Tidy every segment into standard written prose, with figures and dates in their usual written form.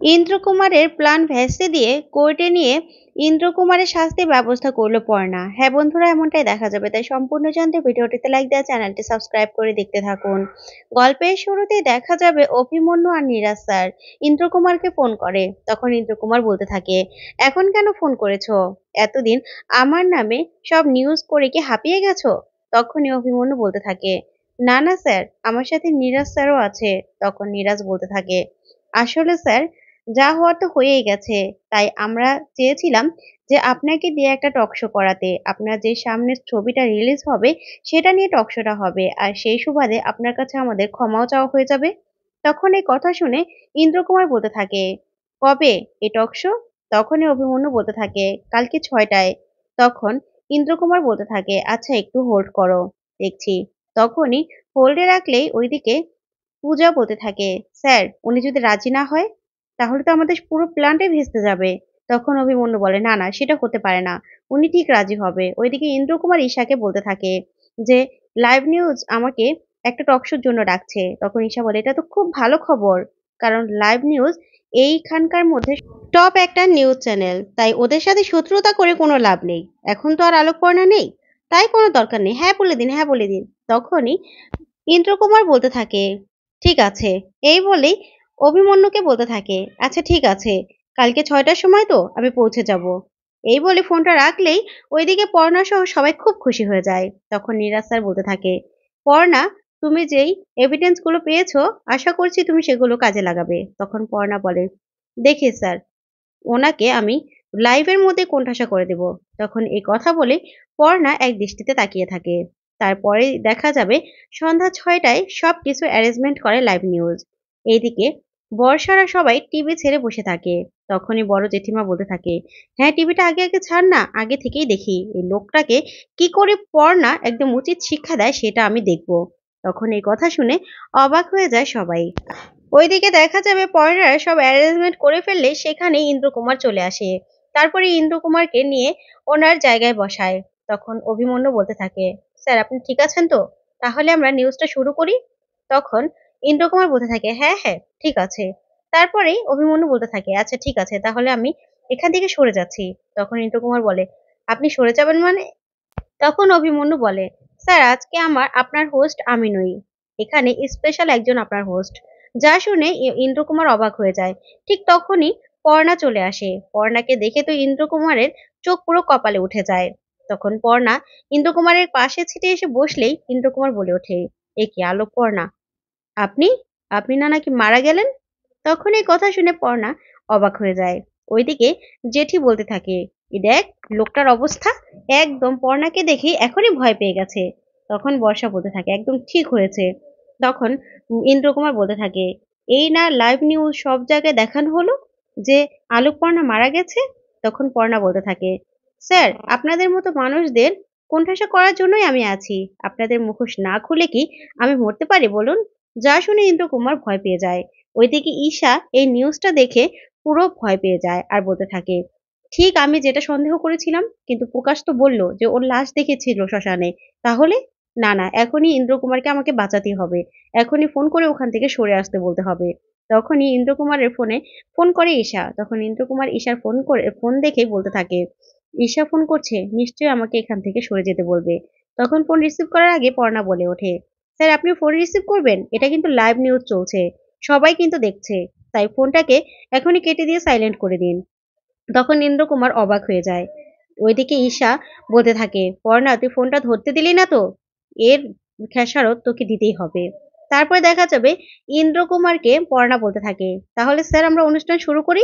ইন্দ্রকুমারের plan ভেস্তে দিয়ে কোর্টে নিয়ে ইন্দ্রকুমারের শাস্তির ব্যবস্থা করলো পর্ণা। হ্যাঁ বন্ধুরা, এমনটাই দেখা যাবে। তাই সম্পূর্ণ জানতে ভিডিওটিতে লাইক দেওয়া, চ্যানেলটি সাবস্ক্রাইব করে দেখতে থাকুন। গল্পের শুরুতেই দেখা যাবে অভিমন্যু আর নীরাজ স্যার ইন্দ্রকুমারকে ফোন করে। তখন ইন্দ্রকুমার বলতে থাকে, এখন কেন ফোন করেছো? এতদিন আমার নামে সব নিউজ করে কি হাঁপিয়ে গেছো? তখনই অভিমন্যু বলতে থাকে, না না স্যার, আমার সাথে নীরাজ স্যারও আছে। তখন নীরাজ বলতে থাকে, আসলে স্যার, যা হওয়ার তো হয়েই গেছে। তাই আমরা চেয়েছিলাম যে আপনাকে দিয়ে একটা টক শো করাতে। আপনার যে সামনের ছবিটা রিলিজ হবে সেটা নিয়ে টক শোটা হবে। আর সেই সুবাদে আপনার কাছে আমাদের ক্ষমাও চাওয়া হয়ে যাবে। তখন এই কথা শুনে ইন্দ্রকুমার বলতে থাকে, কবে এই টক শো? তখনই অভিমন্যু বলতে থাকে, কালকে 6টায়। তখন ইন্দ্রকুমার বলতে থাকে, আচ্ছা একটু হোল্ড করো, দেখছি। তখনই হোল্ডে রাখলেই ওইদিকে পূজা বলতে থাকে, স্যার উনি যদি রাজি না হয় তাহলে তো আমাদের পুরো প্ল্যানটাই ভেস্তে যাবে। তখন অভিমন্যু বলে, না না, সেটা হতে পারে না, উনি ঠিক রাজি হবে। ওইদিকে ইন্দ্রকুমার ঈশাকে বলতে থাকে যে লাইভ নিউজ আমাকে একটা টক শোর জন্য ডাকছে। তখন ঈশা বলে, এটা তো খুব ভালো খবর, কারণ লাইভ নিউজ এইখানকার মধ্যে টপ একটা নিউজ চ্যানেল, তাই ওদের সাথে শত্রুতা করে কোনো লাভ নেই। এখন তো আর আলোকপর্ণা নেই, তাই কোনো দরকার নেই। হ্যাঁ বলে দিন, হ্যাঁ বলে দিন। তখনই ইন্দ্রকুমার বলতে থাকে, ঠিক আছে। এই বলেই অভিমন্যুকে বলতে থাকে, আচ্ছা ঠিক আছে, কালকে 6টার সময় তো আমি পৌঁছে যাব। এই বলে ফোনটা রাখলেই ওইদিকে পর্ণা সহ সবাই খুব খুশি হয়ে যায়। তখন নীরাজ স্যার বলতে থাকে, পর্ণা, তুমি যেই এভিডেন্স গুলো পেয়েছো, আশা করছি তুমি সেগুলো কাজে লাগাবে। তখন পর্ণা বলে, দেখি স্যার, ওনাকে আমি লাইভের মধ্যে কোণঠাসা করে দেব। তখন এই কথা বলে পর্ণা এক দৃষ্টিতে তাকিয়ে থাকে। তারপরে দেখা যাবে সন্ধ্যা 6টায় সবকিছু অ্যারেঞ্জমেন্ট করে লাইভ নিউজ। এইদিকে বর্ষারা সবাই টিভি ছেড়ে বসে থাকে। তখনই বড় জেঠিমা বলতে থাকে, হ্যাঁ টিভিটা আগে আগে ছাড় না, আগে থেকেই দেখি এই লোকটাকে কি করে পড়না একদম উচিত শিক্ষা দেয় সেটা আমি দেখব। তখন এই কথা শুনে অবাক হয়ে যায় সবাই। ওইদিকে দেখা যাবে পরেরা সব অ্যারেঞ্জমেন্ট করে ফেললে সেখানে ইন্দ্রকুমার চলে আসে। তারপরে ইন্দ্রকুমারকে নিয়ে ওনার জায়গায় বসায়। তখন অভিমন্যু বলতে থাকে, স্যার আপনি ঠিক আছেন তো? তাহলে আমরা নিউজটা শুরু করি। তখন ইন্দ্রকুমার বলতে থাকে, হ্যাঁ হ্যাঁ ঠিক আছে। তারপরেই অভিমন্যু বলতে থাকে, আচ্ছা ঠিক আছে, তাহলে আমি এখান থেকে সরে যাচ্ছি। তখন ইন্দ্রকুমার বলে, আপনি সরে যাবেন মানে? তখন অভিমন্যু বলে, স্যার আজকে আপনার হোস্ট আমি নই, এখানে স্পেশাল একজন আপনার হোস্ট। যা শুনে ইন্দ্রকুমার অবাক হয়ে যায়। ঠিক তখনই পর্ণা চলে আসে। পর্ণাকে দেখে তো ইন্দ্রকুমারের চোখ পুরো কপালে উঠে যায়। তখন পর্ণা ইন্দ্রকুমারের পাশে ছিটে এসে বসলেই ইন্দ্রকুমার বলে ওঠে, এ কি আলোক পর্ণা, আপনি আপনি না নাকি মারা গেলেন? তখন এই কথা শুনে পর্ণা অবাক হয়ে যায়। ওইদিকে জেঠি বলতে থাকে, "এই দেখ লোকটার অবস্থা, একদম পর্ণাকে দেখে এখনই ভয় পেয়ে গেছে।" তখন বর্ষা বলতে থাকে, একদম ঠিক হয়েছে। তখন ইন্দ্রকুমার বলতে থাকে, এই না লাইভ নিউজ সব জায়গায় দেখানো হলো যে আলোক পর্ণা মারা গেছে। তখন পর্ণা বলতে থাকে, স্যার আপনাদের মতো মানুষদের কোণঠাসা করার জন্যই আমি আছি। আপনাদের মুখোশ না খুলে কি আমি মরতে পারি বলুন? যা শুনে ইন্দ্রকুমার ভয় পেয়ে যায়। ওইদিকে ঈশা এই নিউজটা দেখে পুরো ভয় পেয়ে যায় আর বলতে থাকে, ঠিক আমি যেটা সন্দেহ করেছিলাম, কিন্তু প্রকাশ তো বলল যে ওর লাশ দেখেছিল শ্মশানে। তাহলে না না, এখনই ইন্দ্রকুমারকে আমাকে বাঁচাতে হবে। এখনই ফোন করে ওখান থেকে সরে আসতে বলতে হবে। তখনই ইন্দ্রকুমারের ফোনে ফোন করে ঈশা। তখন ইন্দ্রকুমার ঈশার ফোন দেখেই বলতে থাকে, ঈশা ফোন করছে, নিশ্চয়ই আমাকে এখান থেকে সরে যেতে বলবে। তখন ফোন রিসিভ করার আগে পর্ণা বলে ওঠে, স্যার আপনি ফোন রিসিভ করবেন, এটা কিন্তু লাইভ নিউজ চলছে, সবাই কিন্তু দেখছে, তাই ফোনটাকে এখনই কেটে দিয়ে সাইলেন্ট করে দিন। তখন ইন্দ্রকুমার অবাক হয়ে যায়। ওইদিকে ঈশা বলতে থাকে, পর্ণা তুই ফোনটা ধরতে দিলি না তো, এর খেসারত তোকে দিতেই হবে। তারপরে দেখা যাবে ইন্দ্রকুমারকে পর্ণা বলতে থাকে, তাহলে স্যার আমরা অনুষ্ঠান শুরু করি।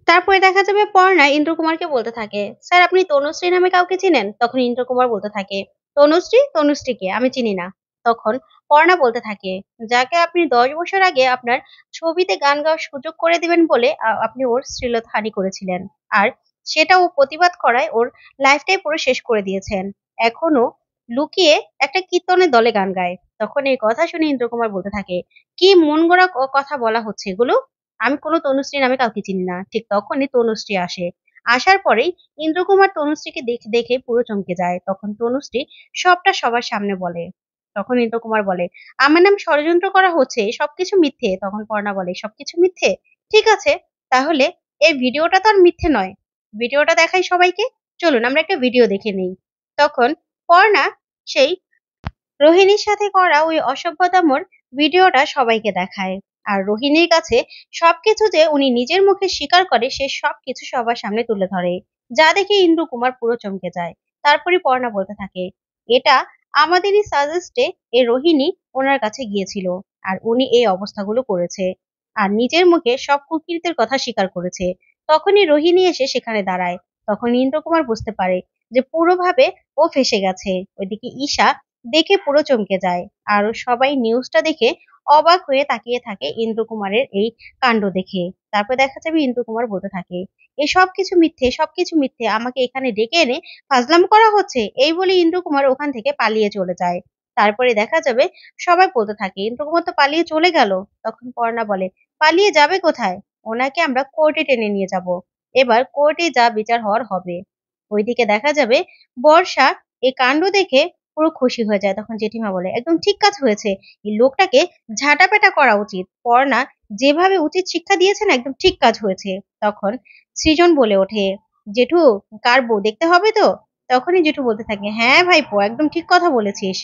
তারপরে দেখা যাবে পর্ণা ইন্দ্রকুমারকে বলতে থাকে, স্যার আপনি তনুশ্রী নামে কাউকে চিনেন? তখন ইন্দ্রকুমার বলতে থাকে, তনুশ্রী? তনুশ্রীকে আমি চিনি না। তখন পর্ণা বলতে থাকে, যাকে আপনি 10 বছর আগে আপনার ছবিতে গান গাওয়ার সুযোগ করে দিবেন বলে আপনি ওর শ্লীলতাহানি করেছিলেন। আর সেটা ও প্রতিবাদ করায় ওর লাইফটাই পুরো শেষ করে দিয়েছেন। এখনো লুকিয়ে একটা কীর্তনের দলে গান গায়। তখন এই কথা শুনে ইন্দ্রকুমার বলতে থাকে, কি মন গড়া কথা বলা হচ্ছে এগুলো? আমি কোনো তনুশ্রী নামে কাউকে চিনি না। ঠিক তখনই তনুশ্রী আসে। আসার পরেই ইন্দ্রকুমার তনুশ্রীকে দেখে পুরো চমকে যায়। তখন তনুশ্রী সবটা সবার সামনে বলে। তখন ইন্দ্রকুমার বলে, আমার নাম ষড়যন্ত্র করা হচ্ছে, সবকিছু মিথ্যে। তখন পর্ণা বলে, সবকিছু মিথ্যে? ঠিক আছে, তাহলে এই ভিডিওটা তো আর মিথ্যে নয়, ভিডিওটা দেখাই সবাইকে, চলুন আমরা একটা ভিডিও দেখে নিই। তখন পর্ণা সেই রোহিণীর সাথে করা ওই অসভ্যতামর ভিডিওটা সবাইকে দেখায়। আর রোহিণীর কাছে সবকিছু যে উনি নিজের মুখে স্বীকার করে সে সবকিছু সবার সামনে তুলে ধরে, যা দেখে ইন্দ্রকুমার পুরো চমকে যায়। তারপরে পর্ণা বলতে থাকে, এটা আমাদেরই সাজেস্টে এই রোহিণী ওনার কাছে গিয়েছিল আর উনি এই অবস্থাগুলো করেছে আর নিজের মুখে সব কুকীর্তির কথা স্বীকার করেছে। তখনই রোহিণী এসে সেখানে দাঁড়ায়। তখন ইন্দ্রকুমার বুঝতে পারে যে পুরোভাবে ও ফেঁসে গেছে। ওইদিকে ঈশা দেখে পুরো চমকে যায়। আর সবাই নিউজটা দেখে অবাক হয়ে তাকিয়ে থাকে ইন্দ্রকুমারের এই কাণ্ড দেখে। তারপর দেখা যাবে ইন্দ্রকুমার বলতে থাকে, এই সবকিছু মিথ্যে, সবকিছু মিথ্যে, আমাকে এখানে ডেকে এনে ফাজলাম করা হচ্ছে। এই বলে ইন্দ্রকুমার ওখান থেকে পালিয়ে চলে যায়। তারপরে দেখা যাবে সবাই বলতে থাকে, ইন্দ্রকুমার তো পালিয়ে চলে গেল। তখন পর্ণা বলে, পালিয়ে যাবে কোথায়? ওনাকে আমরা কোর্টে টেনে নিয়ে যাব। এবার কোর্টে যা বিচার হওয়ার হবে। ওইদিকে দেখা যাবে বর্ষা এই কাণ্ড দেখে পুরো খুশি হয়ে যায়। তখন জেঠিমা বলে, একদম ঠিক কাজ হয়েছে, এই লোকটাকে ঝাঁটাপেটা করা উচিত। পর্ণা যেভাবে উচিত শিক্ষা দিয়েছে না, একদম ঠিক কাজ হয়েছে। তখন সৃজন বলে ওঠে, জেঠু কার বউ দেখতে হবে তো? তখনই জেঠু বলতে থাকে, হ্যাঁ ভাইপো, একদম ঠিক কথা বলেছিস।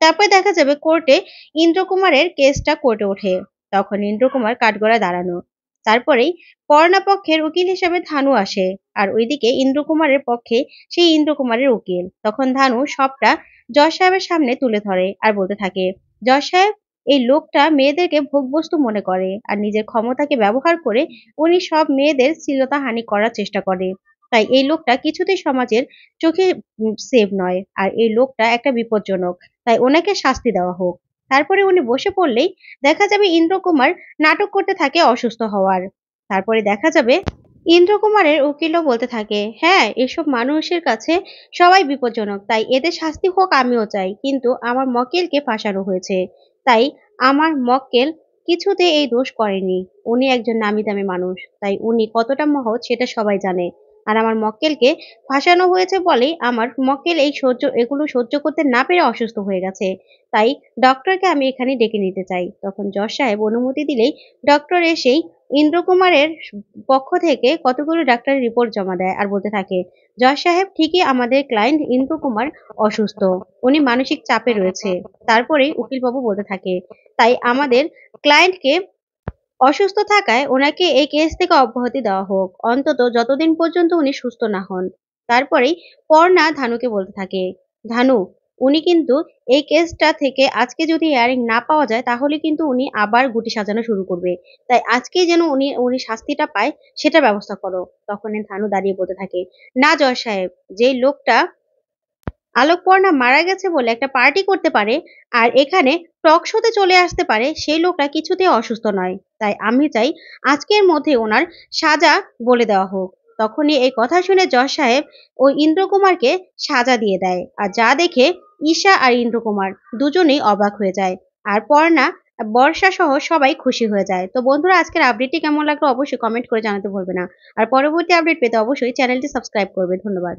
তারপর দেখা যাবে কোর্টে ইন্দ্রকুমারের কেসটা কোর্টে ওঠে। তখন ইন্দ্রকুমার কাঠগড়ায় দাঁড়ানো। তারপরেই পর্ণা পক্ষের উকিল হিসেবে ধানু আসে। আর ওইদিকে ইন্দ্রকুমারের পক্ষে সেই ইন্দ্রকুমারের উকিল। তখন ধানু সবটা জজ সাহেবের সামনে তুলে ধরে আর বলতে থাকে, জজ সাহেব, এই লোকটা মেয়েদেরকে ভোগবস্তু মনে করে আর নিজের ক্ষমতাকে ব্যবহার করে উনি সব মেয়েদের শ্লীলতাহানি করার চেষ্টা করে। তাই এই লোকটা কিছুতেই সমাজের চোখে সেভ নয় আর এই লোকটা একটা বিপজ্জনক। তাই ওনাকে শাস্তি দেওয়া হোক। তারপরে উনি বসে পড়লেই দেখা যাবে ইন্দ্রকুমার নাটক করতে থাকে অসুস্থ হওয়ার। তারপরে দেখা যাবে ইন্দ্রকুমারের উকিলও বলতে থাকে, হ্যাঁ এসব মানুষের কাছে সবাই বিপজ্জনক, তাই এদের শাস্তি হোক আমিও চাই, কিন্তু আমার মক্কেলকে ফাঁসানো হয়েছে। তাই আমার মক্কেল কিছুতে এই দোষ করেনি। উনি একজন নামি দামি মানুষ, তাই উনি কতটা মহৎ সেটা সবাই জানে। আর আমার মক্কেলকে ফাঁসানো হয়েছে বলেই আমার মক্কেল এগুলো সহ্য করতে না পেরে অসুস্থ হয়ে গেছে। তাই ডক্টরকে আমি এখানে ডেকে নিতে চাই। তখন জজ সাহেব অনুমতি দিলেই ডক্টর এসেই ইন্দ্রকুমারের পক্ষ থেকে কতগুলো ডাক্তারের রিপোর্ট জমা দেয় আর বলতে থাকে, জজ সাহেব ঠিকই আমাদের ক্লায়েন্ট ইন্দ্রকুমার অসুস্থ, উনি মানসিক চাপে রয়েছে। তারপরেই উকিলবাবু বলতে থাকে, তাই আমাদের ক্লায়েন্টকে অসুস্থ থাকায় ওনাকে এই কেস থেকে অব্যাহতি দেওয়া হোক, অন্তত যতদিন পর্যন্ত উনি সুস্থ না হন। তারপরেই পর্ণা ধানুকে বলতে থাকে, ধানু, উনি কিন্তু এই কেসটা থেকে আজকে যদি এয়ারিং না পাওয়া যায় তাহলে কিন্তু উনি আবার গুটি সাজানো শুরু করবে। তাই আজকেই যেন উনি উনি শাস্তিটা পায় সেটা ব্যবস্থা করো। তখন ধানু দাঁড়িয়ে বলতে থাকে, না জজ সাহেব, যেই লোকটা আলোকপর্ণা মারা গেছে বলে একটা পার্টি করতে পারে আর এখানে টক শোতে চলে আসতে পারে, সেই লোকটা কিছুতেই অসুস্থ নয়। তাই আমি চাই আজকের মধ্যে ওনার সাজা বলে দেওয়া হোক। তখনই এই কথা শুনে জজ সাহেব ওই ইন্দ্রকুমারকে সাজা দিয়ে দেয়। আর যা দেখে ঈশা আর ইন্দ্রকুমার দুজনেই অবাক হয়ে যায়। আর পর্ণা, বর্ষা সহ সবাই খুশি হয়ে যায়। তো বন্ধুরা, আজকের আপডেটটি কেমন লাগলো অবশ্যই কমেন্ট করে জানাতে ভুলবে না। আর পরবর্তী আপডেট পেতে অবশ্যই চ্যানেলটি সাবস্ক্রাইব করবে। ধন্যবাদ।